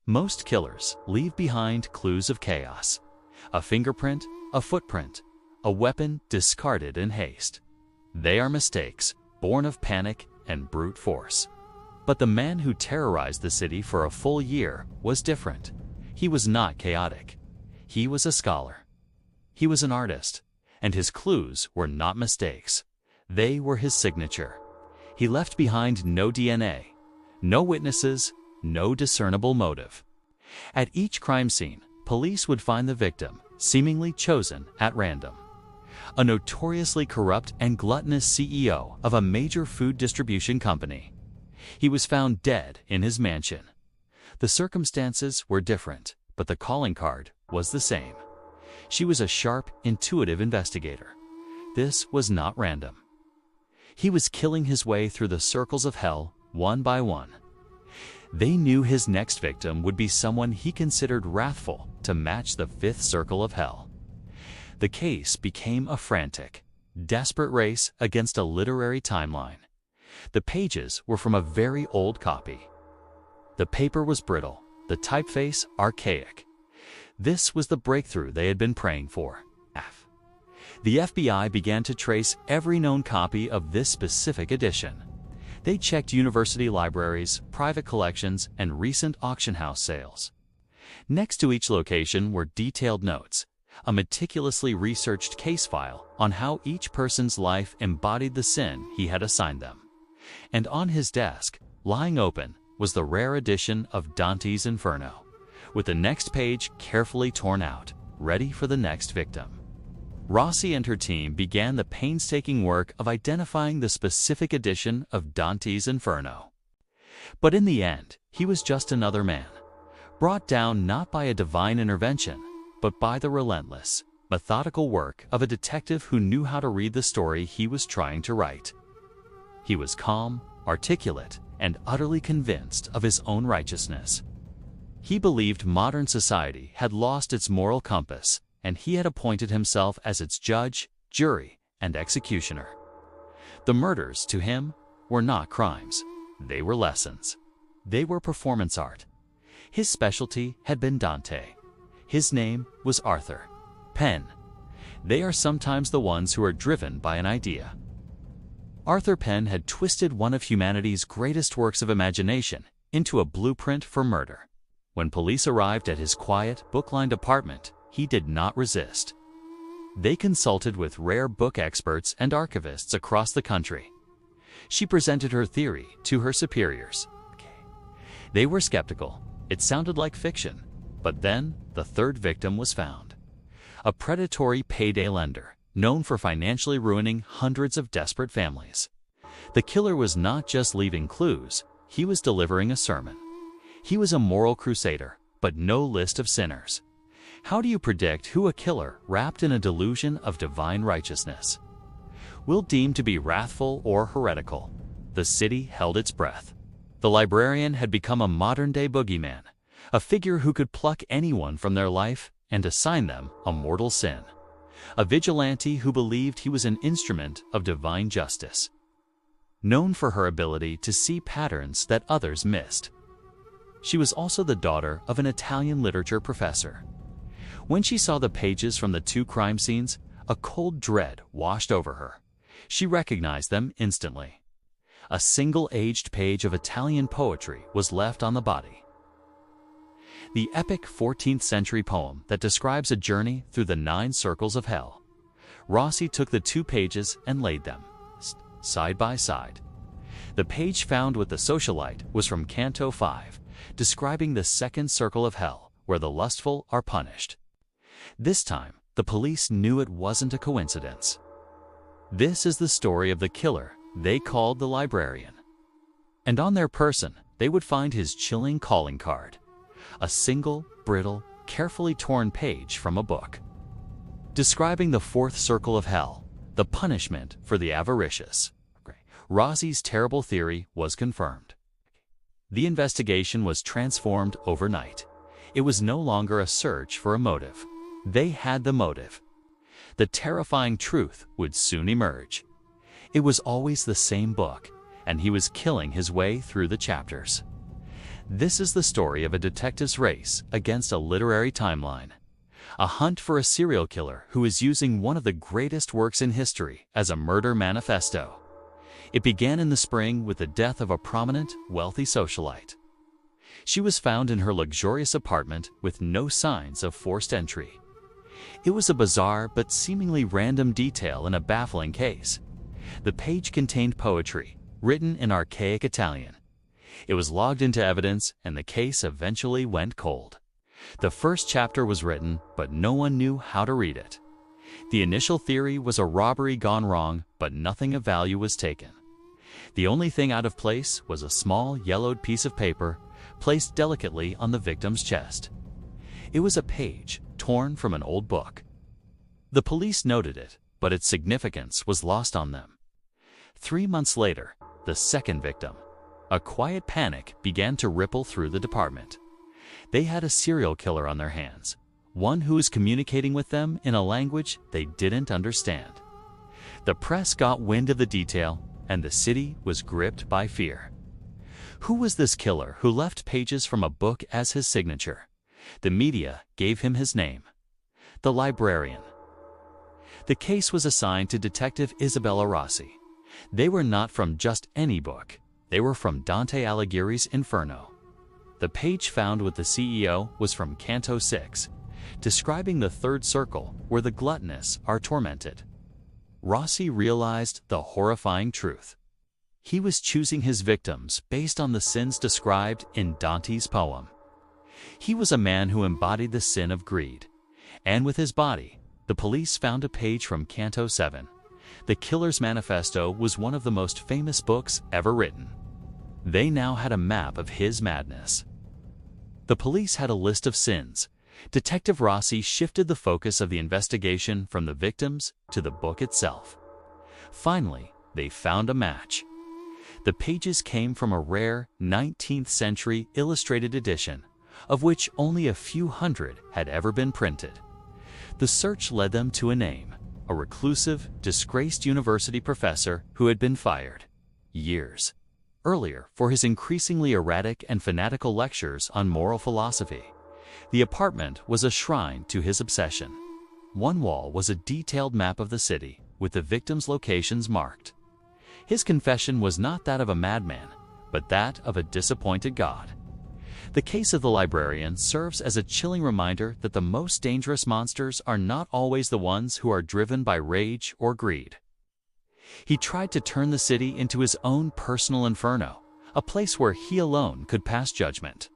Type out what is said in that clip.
Most killers leave behind clues of chaos. A fingerprint, a footprint, a weapon discarded in haste. They are mistakes, born of panic and brute force. But the man who terrorized the city for a full year was different. He was not chaotic. He was a scholar. He was an artist, and his clues were not mistakes. They were his signature. He left behind no DNA, no witnesses, no discernible motive. At each crime scene, police would find the victim, seemingly chosen at random. A notoriously corrupt and gluttonous CEO of a major food distribution company. He was found dead in his mansion. The circumstances were different, but the calling card was the same. She was a sharp, intuitive investigator. This was not random. He was killing his way through the circles of hell, one by one. They knew his next victim would be someone he considered wrathful to match the fifth circle of hell. The case became a frantic, desperate race against a literary timeline. The pages were from a very old copy. The paper was brittle, the typeface archaic. This was the breakthrough they had been praying for. The FBI began to trace every known copy of this specific edition. They checked university libraries, private collections, and recent auction house sales. Next to each location were detailed notes, a meticulously researched case file on how each person's life embodied the sin he had assigned them. And on his desk, lying open, was the rare edition of Dante's Inferno, with the next page carefully torn out, ready for the next victim. Rossi and her team began the painstaking work of identifying the specific edition of Dante's Inferno. But in the end, he was just another man, brought down not by a divine intervention, but by the relentless, methodical work of a detective who knew how to read the story he was trying to write. He was calm, articulate, and utterly convinced of his own righteousness. He believed modern society had lost its moral compass, and he had appointed himself as its judge, jury, and executioner. The murders, to him, were not crimes. They were lessons. They were performance art. His specialty had been Dante. His name was Arthur Penn. They are sometimes the ones who are driven by an idea. Arthur Penn had twisted one of humanity's greatest works of imagination into a blueprint for murder. When police arrived at his quiet, book-lined apartment, he did not resist. They consulted with rare book experts and archivists across the country. She presented her theory to her superiors. They were skeptical. It sounded like fiction. But then, the third victim was found. A predatory payday lender, known for financially ruining hundreds of desperate families. The killer was not just leaving clues, he was delivering a sermon. He was a moral crusader, but no list of sinners. How do you predict who a killer wrapped in a delusion of divine righteousness will deem to be wrathful or heretical? The city held its breath. The librarian had become a modern-day boogeyman, a figure who could pluck anyone from their life and assign them a mortal sin. A vigilante who believed he was an instrument of divine justice. Known for her ability to see patterns that others missed. She was also the daughter of an Italian literature professor. When she saw the pages from the two crime scenes, a cold dread washed over her. She recognized them instantly. A single aged page of Italian poetry was left on the body. The epic 14th century poem that describes a journey through the 9 circles of hell. Rossi took the 2 pages and laid them side by side. The page found with the socialite was from Canto 5, describing the 2nd circle of hell, where the lustful are punished. This time, the police knew it wasn't a coincidence. This is the story of the killer they called the librarian. And on their person, they would find his chilling calling card. A single, brittle, carefully torn page from a book. Describing the 4th circle of hell, the punishment for the avaricious. Rossi's terrible theory was confirmed. The investigation was transformed overnight. It was no longer a search for a motive. They had the motive. The terrifying truth would soon emerge. It was always the same book, and he was killing his way through the chapters. This is the story of a detective's race against a literary timeline. A hunt for a serial killer who is using one of the greatest works in history as a murder manifesto. It began in the spring with the death of a prominent, wealthy socialite. She was found in her luxurious apartment with no signs of forced entry. It was a bizarre but seemingly random detail in a baffling case. The page contained poetry, written in archaic Italian. It was logged into evidence, and the case eventually went cold. The first chapter was written, but no one knew how to read it. The initial theory was a robbery gone wrong, but nothing of value was taken. The only thing out of place was a small, yellowed piece of paper placed delicately on the victim's chest. It was a page torn from an old book. The police noted it, but its significance was lost on them. 3 months later, the second victim. A quiet panic began to ripple through the department. They had a serial killer on their hands, one who was communicating with them in a language they didn't understand. The press got wind of the detail, and the city was gripped by fear. Who was this killer who left pages from a book as his signature? The media gave him his name: the librarian. The case was assigned to Detective Isabella Rossi. They were not from just any book. They were from Dante Alighieri's Inferno. The page found with the CEO was from Canto 6, describing the third circle where the gluttonous are tormented. Rossi realized the horrifying truth. He was choosing his victims based on the sins described in Dante's poem. He was a man who embodied the sin of greed. And with his body, the police found a page from Canto 7. The Killer's Manifesto was one of the most famous books ever written. They now had a map of his madness. The police had a list of sins. Detective Rossi shifted the focus of the investigation from the victims to the book itself. Finally, they found a match. The pages came from a rare 19th century illustrated edition, of which only a few hundred had ever been printed. The search led them to a name: a reclusive, disgraced university professor who had been fired years earlier for his increasingly erratic and fanatical lectures on moral philosophy. The apartment was a shrine to his obsession. One wall was a detailed map of the city, with the victims' locations marked. His confession was not that of a madman, but that of a disappointed God. The case of the librarian serves as a chilling reminder that the most dangerous monsters are not always the ones who are driven by rage or greed. He tried to turn the city into his own personal inferno, a place where he alone could pass judgment.